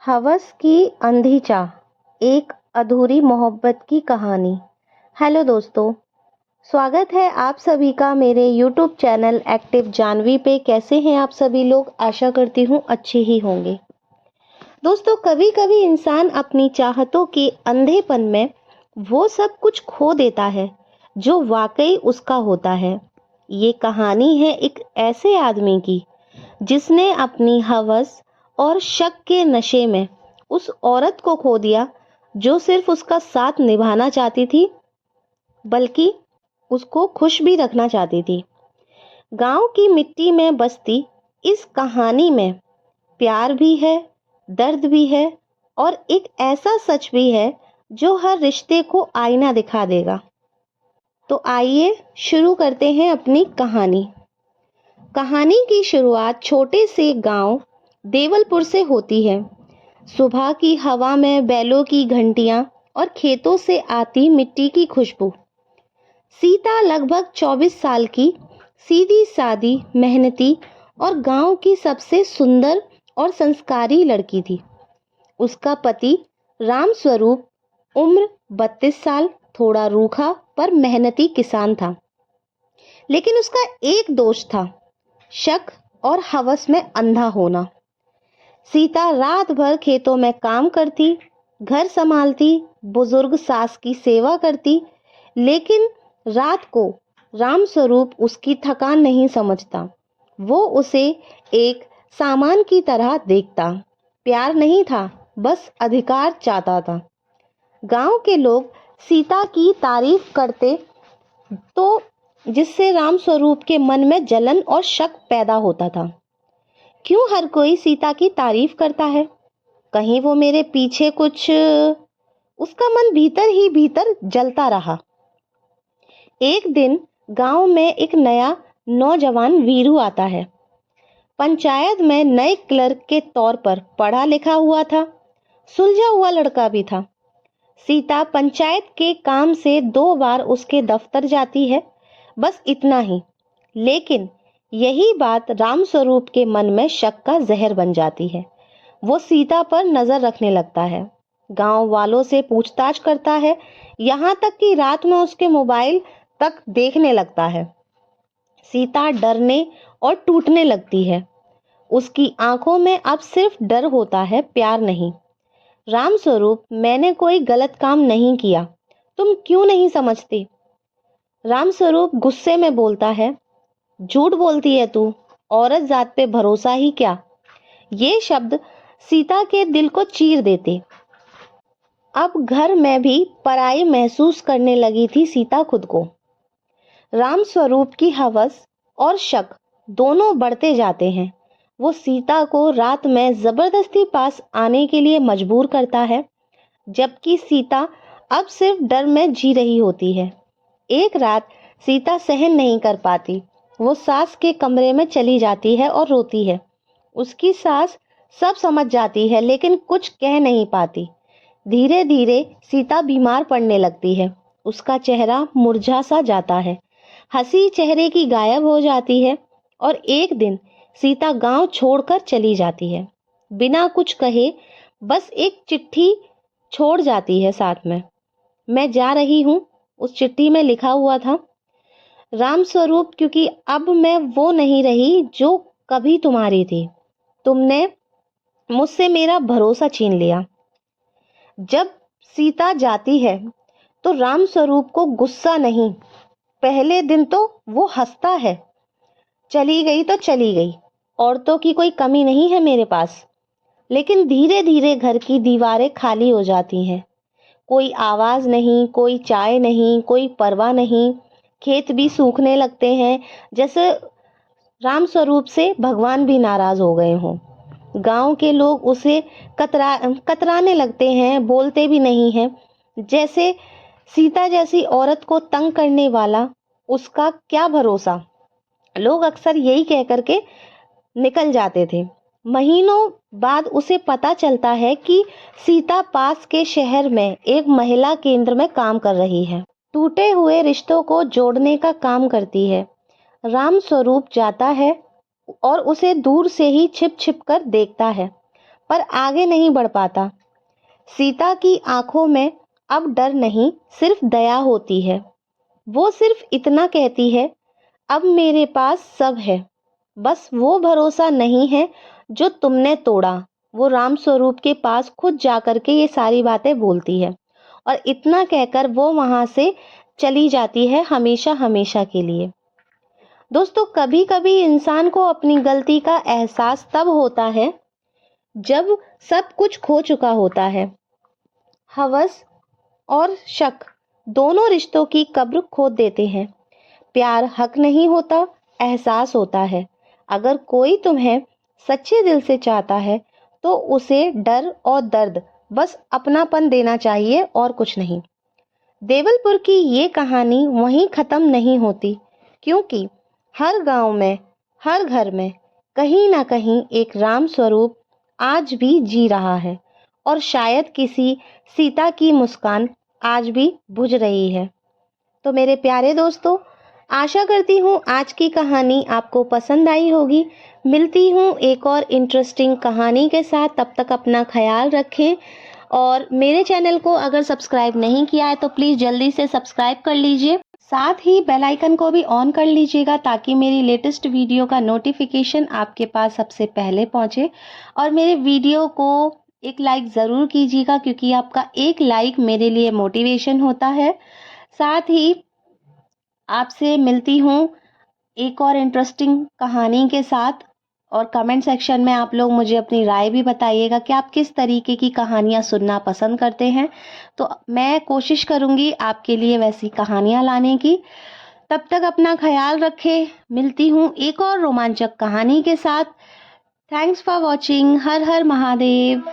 हवस की अंधी चाह, एक अधूरी मोहब्बत की कहानी। हेलो दोस्तों, स्वागत है आप सभी का मेरे यूट्यूब चैनल एक्टिव जानवी पे। कैसे हैं आप सभी लोग? आशा करती हूँ अच्छे ही होंगे। दोस्तों, कभी कभी इंसान अपनी चाहतों के अंधेपन में वो सब कुछ खो देता है जो वाकई उसका होता है। ये कहानी है एक ऐसे आदमी की जिसने अपनी हवस और शक के नशे में उस औरत को खो दिया जो सिर्फ उसका साथ निभाना चाहती थी, बल्कि उसको खुश भी रखना चाहती थी। गांव की मिट्टी में बसती इस कहानी में प्यार भी है, दर्द भी है और एक ऐसा सच भी है जो हर रिश्ते को आईना दिखा देगा। तो आइए शुरू करते हैं अपनी कहानी। कहानी की शुरुआत छोटे से गांव देवलपुर से होती है। सुबह की हवा में बैलों की घंटियां और खेतों से आती मिट्टी की खुशबू। सीता लगभग 24 साल की, सीधी सादी, मेहनती और गांव की सबसे सुंदर और संस्कारी लड़की थी। उसका पति राम स्वरूप उम्र 32 साल, थोड़ा रूखा पर मेहनती किसान था। लेकिन उसका एक दोष था, शक और हवस में अंधा होना। सीता रात भर खेतों में काम करती, घर संभालती, बुजुर्ग सास की सेवा करती, लेकिन रात को राम स्वरूप उसकी थकान नहीं समझता। वो उसे एक सामान की तरह देखता। प्यार नहीं था, बस अधिकार चाहता था। गांव के लोग सीता की तारीफ करते तो जिससे राम स्वरूप के मन में जलन और शक पैदा होता था। क्यों हर कोई सीता की तारीफ करता है? कहीं वो मेरे पीछे कुछ। उसका मन भीतर ही भीतर जलता रहा। एक दिन गांव में एक नया नौजवान वीरू आता है। पंचायत में नए क्लर्क के तौर पर पढ़ा लिखा हुआ था, सुलझा हुआ लड़का भी था। सीता पंचायत के काम से 2 बार उसके दफ्तर जाती है, बस इतना ही। लेकिन यही बात राम स्वरूप के मन में शक का जहर बन जाती है। वो सीता पर नजर रखने लगता है, गांव वालों से पूछताछ करता है, यहाँ तक कि रात में उसके मोबाइल तक देखने लगता है। सीता डरने और टूटने लगती है। उसकी आंखों में अब सिर्फ डर होता है, प्यार नहीं। राम स्वरूप, मैंने कोई गलत काम नहीं किया, तुम क्यों नहीं समझती? राम स्वरूप गुस्से में बोलता है, झूठ बोलती है तू, औरत जात पे भरोसा ही क्या? ये शब्द सीता के दिल को चीर देते। अब घर में भी पराई महसूस करने लगी थी सीता खुद को। राम स्वरूप की हवस और शक दोनों बढ़ते जाते हैं। वो सीता को रात में जबरदस्ती पास आने के लिए मजबूर करता है, जबकि सीता अब सिर्फ डर में जी रही होती है। एक रात सीता सहन नहीं कर पाती। वो सास के कमरे में चली जाती है और रोती है। उसकी सास सब समझ जाती है, लेकिन कुछ कह नहीं पाती। धीरे धीरे सीता बीमार पड़ने लगती है। उसका चेहरा मुरझा सा जाता है, हंसी चेहरे की गायब हो जाती है और एक दिन सीता गांव छोड़कर चली जाती है। बिना कुछ कहे बस एक चिट्ठी छोड़ जाती है साथ में। मैं जा रही हूँ, उस चिट्ठी में लिखा हुआ था, राम स्वरूप, क्योंकि अब मैं वो नहीं रही जो कभी तुम्हारी थी। तुमने मुझसे मेरा भरोसा छीन लिया। जब सीता जाती है तो राम स्वरूप को गुस्सा नहीं, पहले दिन तो वो हंसता है। चली गई तो चली गई, औरतों की कोई कमी नहीं है मेरे पास। लेकिन धीरे धीरे घर की दीवारें खाली हो जाती हैं। कोई आवाज नहीं, कोई चाय नहीं, कोई परवाह नहीं। खेत भी सूखने लगते हैं, जैसे राम स्वरूप से भगवान भी नाराज हो गए हों। गांव के लोग उसे कतराने लगते हैं, बोलते भी नहीं हैं। जैसे सीता जैसी औरत को तंग करने वाला, उसका क्या भरोसा। लोग अक्सर यही कह करके निकल जाते थे। महीनों बाद उसे पता चलता है कि सीता पास के शहर में एक महिला केंद्र में काम कर रही है। टूटे हुए रिश्तों को जोड़ने का काम करती है। राम स्वरूप जाता है और उसे दूर से ही छिप छिप कर देखता है, पर आगे नहीं बढ़ पाता। सीता की आंखों में अब डर नहीं, सिर्फ दया होती है। वो सिर्फ इतना कहती है, अब मेरे पास सब है, बस वो भरोसा नहीं है जो तुमने तोड़ा। वो राम स्वरूप के पास खुद जाकर के ये सारी बातें बोलती है और इतना कहकर वो वहां से चली जाती है हमेशा हमेशा के लिए। दोस्तों, कभी कभी इंसान को अपनी गलती का एहसास तब होता है जब सब कुछ खो चुका होता है। हवस और शक दोनों रिश्तों की कब्र खोद देते हैं। प्यार हक नहीं होता, एहसास होता है। अगर कोई तुम्हें सच्चे दिल से चाहता है तो उसे डर और दर्द बस अपनापन देना चाहिए और कुछ नहीं। देवलपुर की ये कहानी वहीं खत्म नहीं होती, क्योंकि हर गांव में, हर घर में कहीं ना कहीं एक राम स्वरूप आज भी जी रहा है और शायद किसी सीता की मुस्कान आज भी बुझ रही है। तो मेरे प्यारे दोस्तों, आशा करती हूँ आज की कहानी आपको पसंद आई होगी। मिलती हूँ एक और इंटरेस्टिंग कहानी के साथ। तब तक अपना ख्याल रखें और मेरे चैनल को अगर सब्सक्राइब नहीं किया है तो प्लीज़ जल्दी से सब्सक्राइब कर लीजिए। साथ ही बेल आइकन को भी ऑन कर लीजिएगा ताकि मेरी लेटेस्ट वीडियो का नोटिफिकेशन आपके पास सबसे पहले पहुंचे। और मेरे वीडियो को एक लाइक ज़रूर कीजिएगा, क्योंकि आपका एक लाइक मेरे लिए मोटिवेशन होता है। साथ ही आपसे मिलती हूँ एक और इंटरेस्टिंग कहानी के साथ। और कमेंट सेक्शन में आप लोग मुझे अपनी राय भी बताइएगा कि आप किस तरीके की कहानियाँ सुनना पसंद करते हैं, तो मैं कोशिश करूँगी आपके लिए वैसी कहानियाँ लाने की। तब तक अपना ख्याल रखें। मिलती हूँ एक और रोमांचक कहानी के साथ। Thanks for watching. Her her Mahadev.